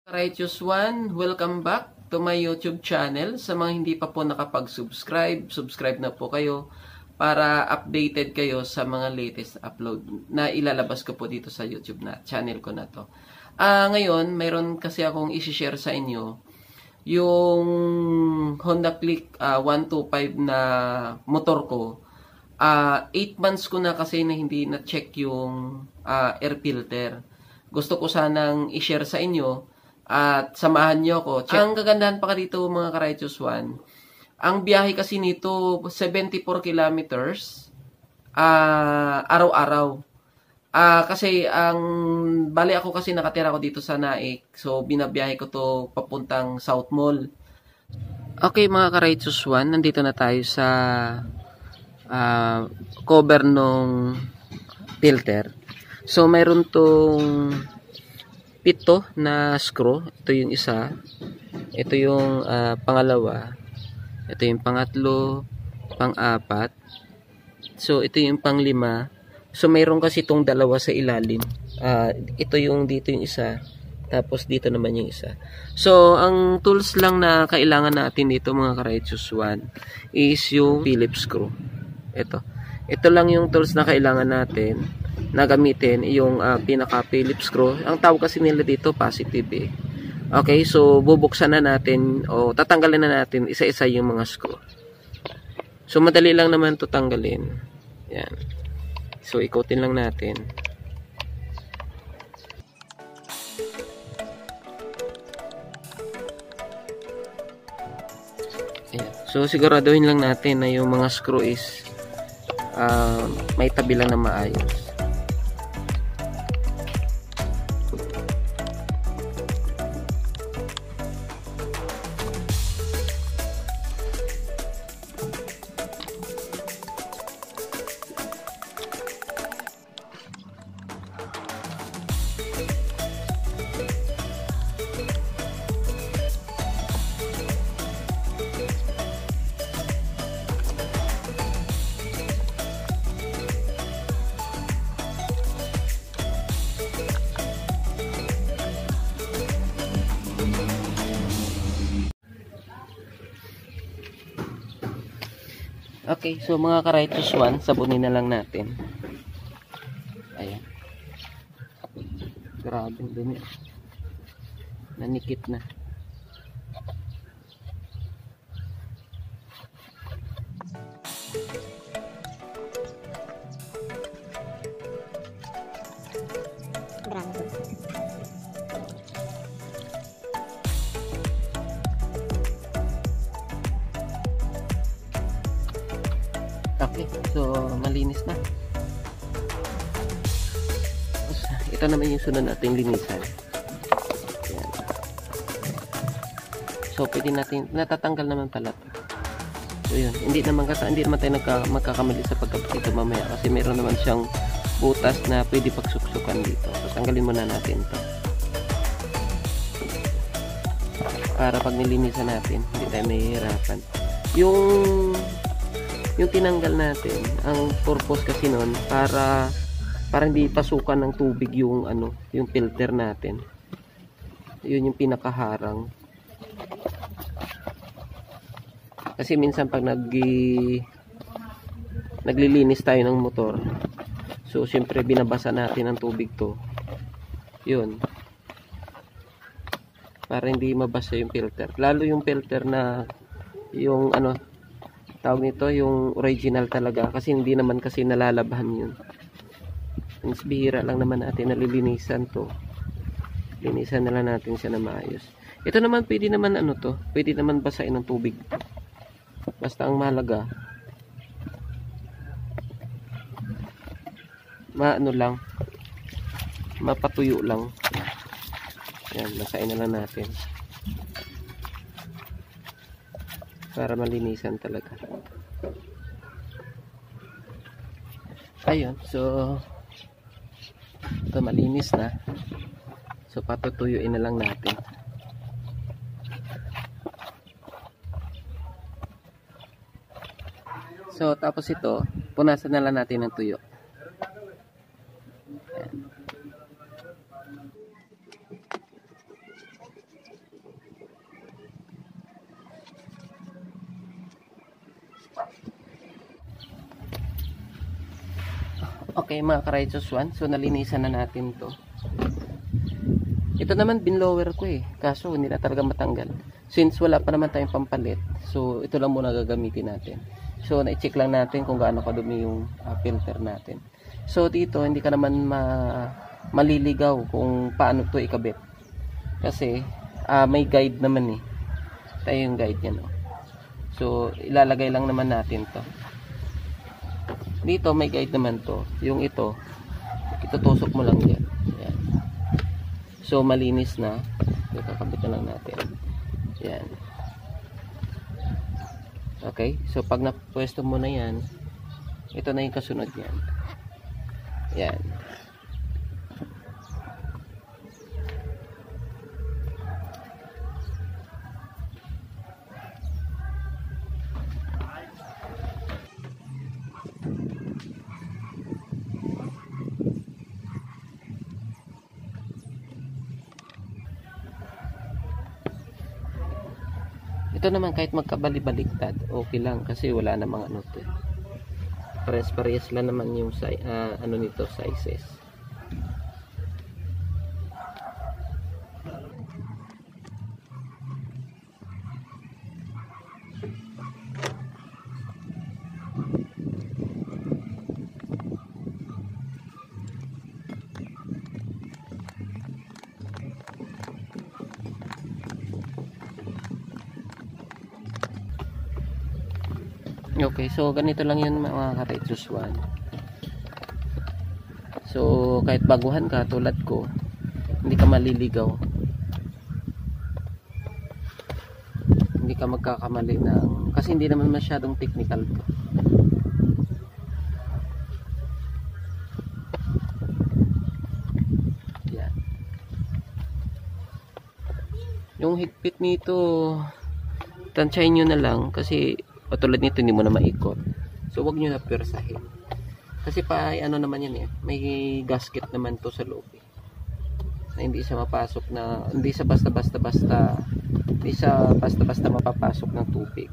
Righteous One, welcome back to my YouTube channel. Sa mga hindi pa po nakapag-subscribe, subscribe na po kayo para updated kayo sa mga latest upload na ilalabas ko po dito sa YouTube na channel ko na to. Ngayon, mayroon kasi akong i-share sa inyo yung Honda Click 125 na motor ko. 8 months ko na kasi na hindi na-check yung air filter. Gusto ko sanang i-share sa inyo at samahan nyo ako. Ang kagandahan pa dito mga ka-Righteous One, ang biyahe kasi nito 74 kilometers araw-araw. Kasi bali ako kasi nakatira ko dito sa Naik. So binabiyahe ko to papuntang South Mall. Okay mga ka-Righteous One, nandito na tayo sa cover nung filter. So mayroon tong 7 na screw. Ito yung isa. Ito yung pangalawa. Ito yung pangatlo, pang-apat. So ito yung pang-5. So mayroon kasi itong dalawa sa ilalim. Ito yung dito yung isa. Tapos dito naman yung isa. So ang tools lang na kailangan natin dito mga ka-Righteous One is yung Phillips screw. Ito lang yung tools na kailangan natin na gamitin, yung pinaka Phillips screw. Ang tawag kasi nila dito positive eh. Okay, so bubuksan na natin o tatanggalin na natin isa-isa yung mga screw. So madali lang naman to tanggalin. Yan. So ikotin lang natin. Ayan. So siguraduhin lang natin na yung mga screw is may tabi lang na maayos. Okay, so mga ka-Righteous One, sabunin na lang natin. Ayan. Grabe ang dumi. Nanikit na. Okay, so malinis na. Tapos, ito naman yung sunod nating linisan. Ayan. So pwede natin, natatanggal naman pala ito. So yun, hindi naman tayo magkakamali sa pagkabit ito mamaya kasi meron naman siyang butas na pwede pagsuksukan dito. So tanggalin muna natin ito. Para pag nilinisan natin, hindi tayo mahihirapan. Yung tinanggal natin, ang purpose kasi nun para hindi pasukan ng tubig yung yung filter natin. Yun yung pinakaharang. Kasi minsan pag naglilinis tayo ng motor, so siyempre binabasa natin ang tubig to. Yun. Para hindi mabasa yung filter. Lalo yung filter na yung tawag nito, yung original talaga, kasi hindi naman kasi nalalabhan yun. Mas bihira lang naman natin nalilinisan to. Linisan na lang natin siya na maayos. Ito naman pwede naman pwede naman basahin ng tubig. Basta ang mahalaga lang, mapatuyo lang. Yan, basahin na lang natin para malinisan talaga. Ayun, so ito malinis na. So patutuyuin na lang natin. So tapos ito, punasan na lang natin ng tuyo. Ayan. Okay mga ka-Righteous One, so nalinisan na natin to. Ito naman binlower ko kaso hindi na talaga matanggal. Since wala pa naman tayong pampalit, so ito lang muna gagamitin natin. So na-check lang natin kung gaano kadumi yung filter natin. So dito hindi ka naman maliligaw kung paano to ikabit. Kasi may guide naman tayo yung guide niya, no? So ilalagay lang naman natin to. Dito may guide naman to. Yung ito itutusok mo lang yan. Yan. So malinis na. Kakabit na lang natin. Yan. Okay, so pag napwesto mo na yan, ito na yung kasunod yan. Yan. Ito naman kahit magkabali-baliktad, okay lang kasi wala namang ano to. Parehas-parehas lang naman yung nito sizes. Okay, so ganito lang yun mga ka-Righteous One. So kahit baguhan ka tulad ko, hindi ka maliligaw, hindi ka magkakamali kasi hindi naman masyadong technical to. Yan. Yung higpit nito tansyahin nyo na lang kasi patulad nito hindi mo na maikot. So wag nyo na persahin. Kasi ano naman yan may gasket naman to sa loob na hindi siya mapasok na hindi sa basta-basta mapapasok ng tubig.